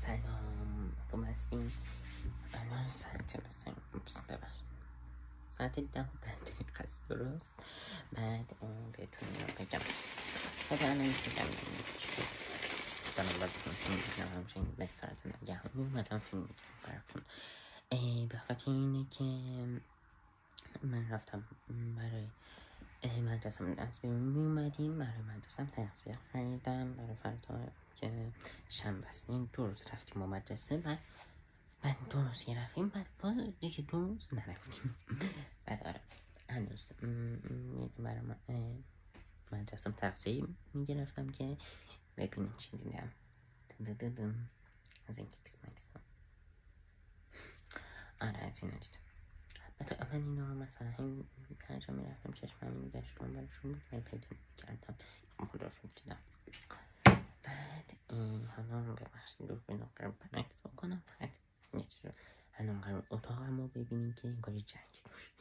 سلام کم هستیم. الان ساعت ساعت 10 است درست. بعد بهتون بگم الان میگم دارم براتون فیلم میگم همچنین به ساعت نگهانی اومدم فیلم میگم براتون به خاطر اینه که من رفتم برای مدرسم از بیرون میومدیم برای مدرسم تغذیه خریدم برای فردا که شنبه است. این 2 روز رفتیم و مدرسه بعد 2 روز که رفتیم بعد باز دیگه 2 روز نرفتیم. بعد آره هنوز برای مدرسم تغذیه میگرفتم که ببینین چی دیدم از این کیکس مدرسم. آره از این دیدم. من اینا رو مثلا این پنجا میرفتم چشمم میگشتم برشون بود من پیدا میکردم خدا شد دیدم. بعد حالا ببخشید دور بین قرار برنکس بکنم فقط یه چیز رو الان قرار اتاقم رو ببینیم که این کاری جنگی دوش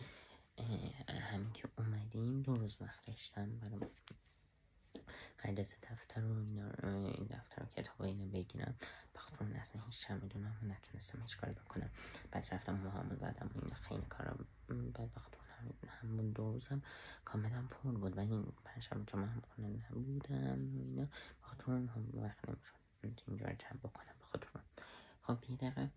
همین که اومدیم 2 روز وقت داشتم برای مدرسه دفتر رو این دفتر رو کتاب رو اینو بگیرم بخاطر اصلا هیچ میدونم و نتونستم هیچ کاری بکنم. بعد رفتم موهامو زدم و این خیلی کارم بعد بخاطر همون 2 روزم کاملا پر بود و این پنجشنبه چون من خونه نبودم و اینا بخاطر هم وقت نمیشد اینجا رو جمع بکنم بخاطر خب یه دقیقه